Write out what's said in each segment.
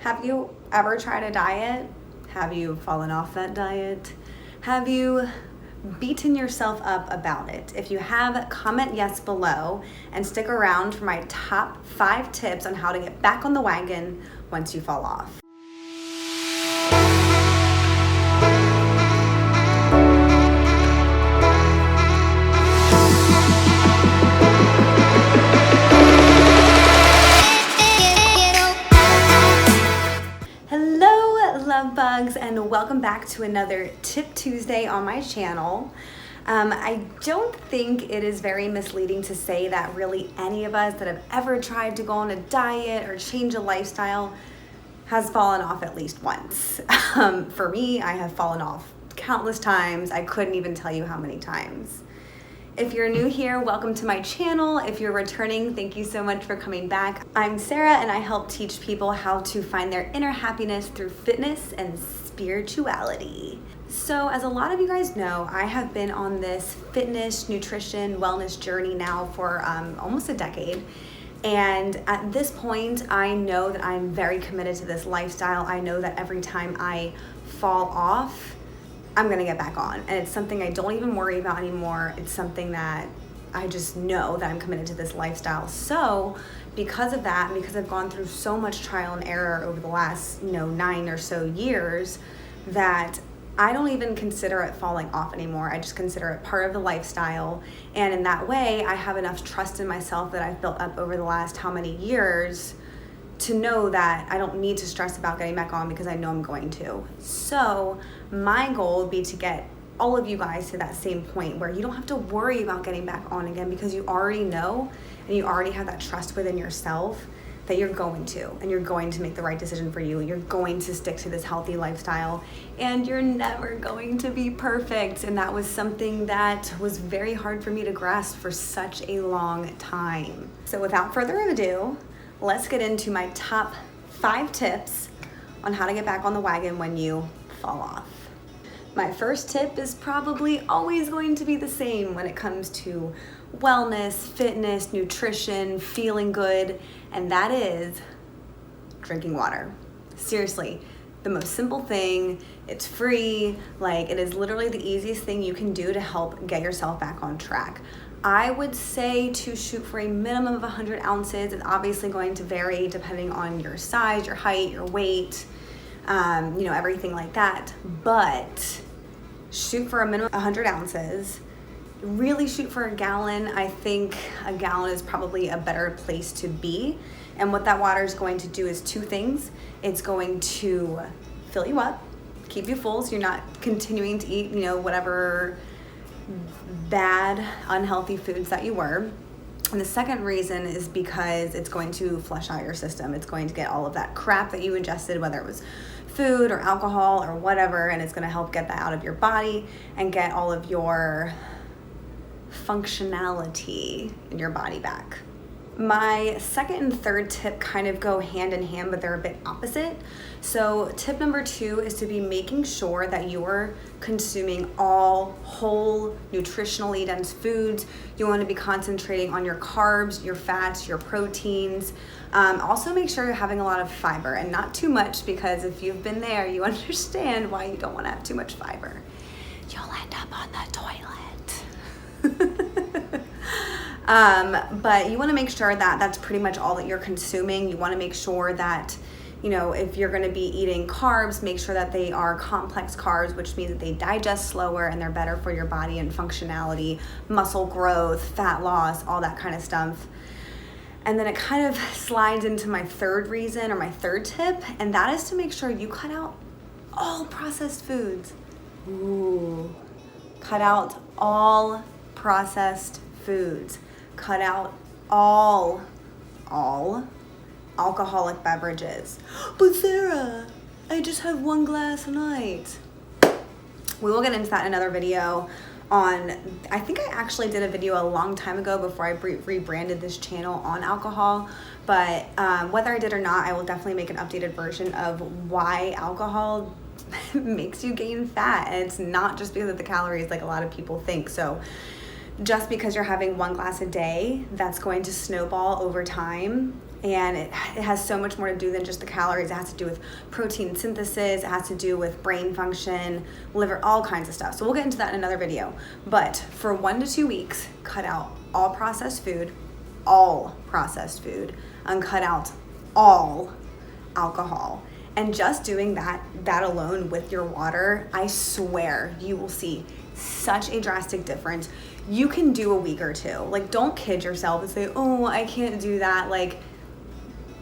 Have you ever tried a diet? Have you fallen off that diet? Have you beaten yourself up about it? If you have, comment yes below and stick around for my top 5 tips on how to get back on the wagon once you fall off. Love bugs, and welcome back to another Tip Tuesday on my channel. I don't think it is very misleading to say that really any of us that have ever tried to go on a diet or change a lifestyle has fallen off at least once. For me, I have fallen off countless times. I couldn't even tell you how many times. If you're new here, welcome to my channel. If you're returning, thank you so much for coming back. I'm Sarah, and I help teach people how to find their inner happiness through fitness and spirituality. So as a lot of you guys know, I have been on this fitness, nutrition, wellness journey now for almost a decade. And at this point, I know that I'm very committed to this lifestyle. I know that every time I fall off, I'm gonna get back on. And it's something I don't even worry about anymore. It's something that I just know that I'm committed to this lifestyle. So because of that, and because I've gone through so much trial and error over the last 9 or so years, that I don't even consider it falling off anymore. I just consider it part of the lifestyle. And in that way, I have enough trust in myself that I've built up over the last how many years to know that I don't need to stress about getting back on because I know I'm going to. So my goal would be to get all of you guys to that same point where you don't have to worry about getting back on again, because you already know and you already have that trust within yourself that you're going to, and you're going to make the right decision for you. You're going to stick to this healthy lifestyle, and you're never going to be perfect. And that was something that was very hard for me to grasp for such a long time. So without further ado, let's get into my top 5 tips on how to get back on the wagon when you fall off. My first tip is probably always going to be the same when it comes to wellness, fitness, nutrition, feeling good, and that is drinking water. Seriously, the most simple thing, it's free, it is literally the easiest thing you can do to help get yourself back on track. I would say to shoot for a minimum of 100 ounces. It's obviously going to vary depending on your size, your height, your weight, everything like that. But shoot for a minimum of 100 ounces. Really shoot for a gallon. I think a gallon is probably a better place to be. And what that water is going to do is 2 things. It's going to fill you up, keep you full so you're not continuing to eat, whatever bad, unhealthy foods that you were. And the second reason is because it's going to flush out your system. It's going to get all of that crap that you ingested, whether it was food or alcohol or whatever, and it's going to help get that out of your body and get all of your functionality in your body back. My second and third tip kind of go hand in hand, but they're a bit opposite. So tip number 2 is to be making sure that you're consuming all whole, nutritionally dense foods. You want to be concentrating on your carbs, your fats, your proteins. Also make sure you're having a lot of fiber, and not too much, because if you've been there, you understand why you don't want to have too much fiber. You'll end up on the toilet. But you want to make sure that that's pretty much all that you're consuming. You want to make sure that, if you're going to be eating carbs, make sure that they are complex carbs, which means that they digest slower and they're better for your body and functionality, muscle growth, fat loss, all that kind of stuff. And then it kind of slides into my third reason, or my third tip, and that is to make sure you cut out all processed foods. Ooh, cut out all processed foods. Cut out all alcoholic beverages. But Sarah, I just have 1 glass a night. We will get into that in another video I think I actually did a video a long time ago before I rebranded this channel on alcohol, but whether I did or not, I will definitely make an updated version of why alcohol makes you gain fat. And it's not just because of the calories like a lot of people think. So just because you're having 1 glass a day, that's going to snowball over time And it has so much more to do than just the calories. It has to do with protein synthesis, it has to do with brain function, liver, all kinds of stuff. So we'll get into that in another video. But for 1 to 2 weeks, cut out all processed food, and cut out all alcohol. And just doing that alone with your water, I swear you will see such a drastic difference. You can do a week or two. Like, don't kid yourself and say, oh, I can't do that. Like,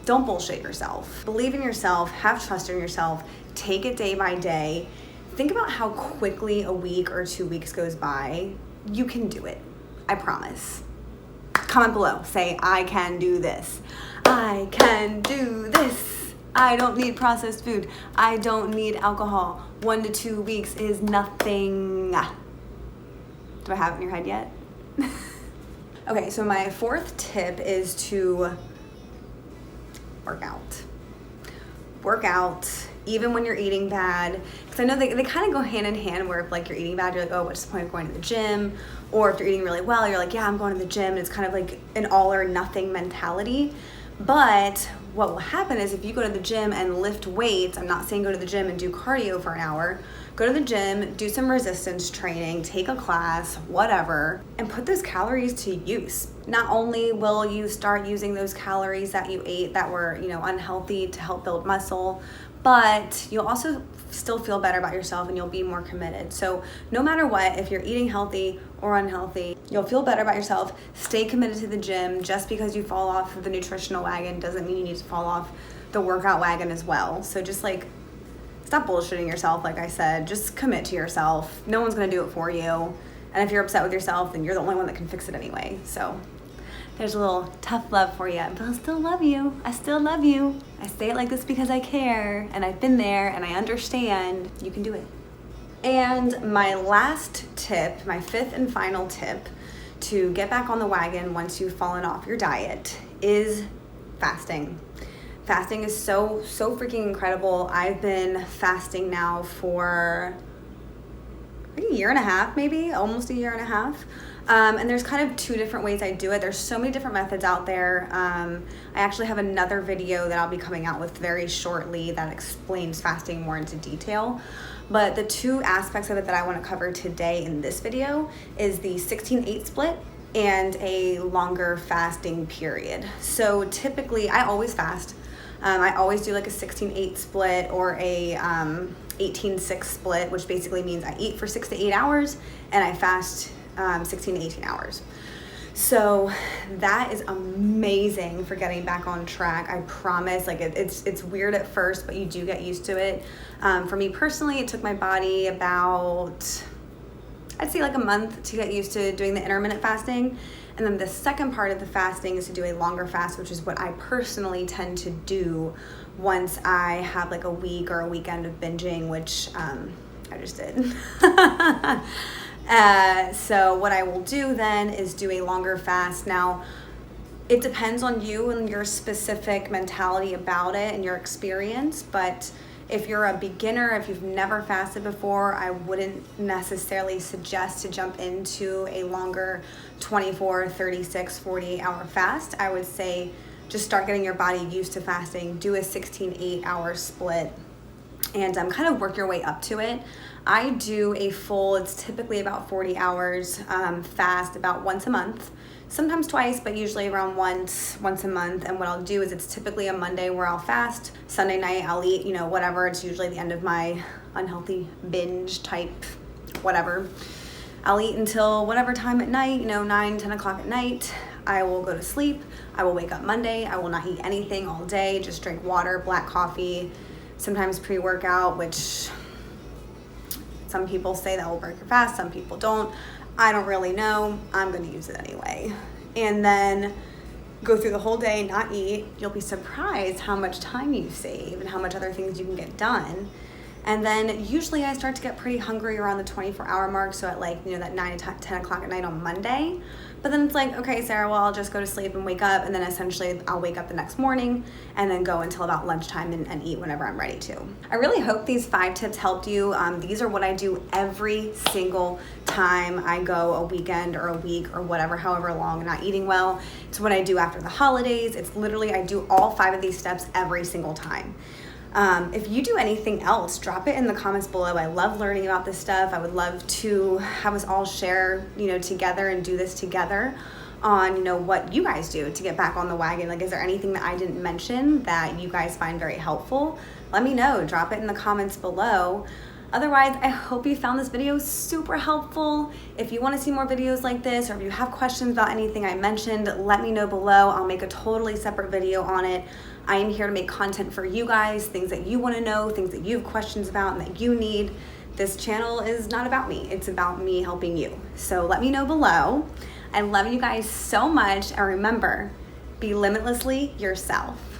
don't bullshit yourself. Believe in yourself, have trust in yourself, take it day by day. Think about how quickly a week or 2 weeks goes by. You can do it, I promise. Comment below, say, I can do this. I can do this. I don't need processed food. I don't need alcohol. 1 to 2 weeks is nothing. Do I have it in your head yet? Okay, so my 4th tip is to work out. Work out even when you're eating bad, because I know they kind of go hand in hand, where if like you're eating bad, you're like, oh, what's the point of going to the gym? Or if you're eating really well, you're like, yeah, I'm going to the gym, and it's kind of like an all or nothing mentality. But what will happen is if you go to the gym and lift weights, I'm not saying go to the gym and do cardio for an hour, go to the gym, do some resistance training, take a class, whatever, and put those calories to use. Not only will you start using those calories that you ate that were, unhealthy to help build muscle, but you'll also still feel better about yourself and you'll be more committed. So no matter what, if you're eating healthy or unhealthy, you'll feel better about yourself. Stay committed to the gym. Just because you fall off the nutritional wagon doesn't mean you need to fall off the workout wagon as well. So just like, stop bullshitting yourself. Like I said, just commit to yourself. No one's gonna do it for you. And if you're upset with yourself, then you're the only one that can fix it anyway. So there's a little tough love for you, but I still love you. I still love you. I say it like this because I care, and I've been there, and I understand. You can do it. And my last tip, my 5th and final tip to get back on the wagon once you've fallen off your diet is fasting. Fasting is so freaking incredible. I've been fasting now for a year and a half, maybe, almost a year and a half. And there's kind of 2 different ways I do it. There's so many different methods out there. I actually have another video that I'll be coming out with very shortly that explains fasting more into detail. But the 2 aspects of it that I want to cover today in this video is the 16/8 split and a longer fasting period. So typically, I always fast. I always do like a 16/8 split or a 18/6 split, which basically means I eat for 6 to 8 hours and I fast 16 to 18 hours. So that is amazing for getting back on track. I promise. Like it's weird at first, but you do get used to it. For me personally, it took my body about, I'd say like a month to get used to doing the intermittent fasting. And then the second part of the fasting is to do a longer fast, which is what I personally tend to do once I have like a week or a weekend of binging, which I just did. So what I will do then is do a longer fast. Now, it depends on you and your specific mentality about it and your experience, but if you're a beginner, if you've never fasted before, I wouldn't necessarily suggest to jump into a longer 24, 36, 48-hour fast. I would say just start getting your body used to fasting, do a 16/8-hour split, and kind of work your way up to it. I do a full, it's typically about 40 hours fast about once a month, sometimes twice, but usually around once a month. And what I'll do is it's typically a Monday where I'll fast. Sunday night I'll eat, whatever. It's usually the end of my unhealthy binge type, whatever. I'll eat until whatever time at night, 9, 10 o'clock at night. I will go to sleep. I will wake up Monday. I will not eat anything all day, just drink water, black coffee, sometimes pre-workout, which some people say that will break your fast, some people don't. I don't really know. I'm gonna use it anyway. And then go through the whole day, not eat. You'll be surprised how much time you save and how much other things you can get done. And then usually I start to get pretty hungry around the 24-hour mark, so at like, that 9 to 10 o'clock at night on Monday. But then it's like, okay, Sarah, well, I'll just go to sleep and wake up, and then essentially I'll wake up the next morning and then go until about lunchtime and eat whenever I'm ready to. I really hope these 5 tips helped you. These are what I do every single time I go a weekend or a week or whatever, however long, not eating well. It's what I do after the holidays. It's literally, I do all 5 of these steps every single time. If you do anything else, drop it in the comments below. I love learning about this stuff. I would love to have us all share, together and do this together on, what you guys do to get back on the wagon. Like, is there anything that I didn't mention that you guys find very helpful? Let me know. Drop it in the comments below. Otherwise, I hope you found this video super helpful. If you want to see more videos like this, or if you have questions about anything I mentioned, let me know below. I'll make a totally separate video on it. I am here to make content for you guys, things that you want to know, things that you have questions about and that you need. This channel is not about me. It's about me helping you. So let me know below. I love you guys so much. And remember, be limitlessly yourself.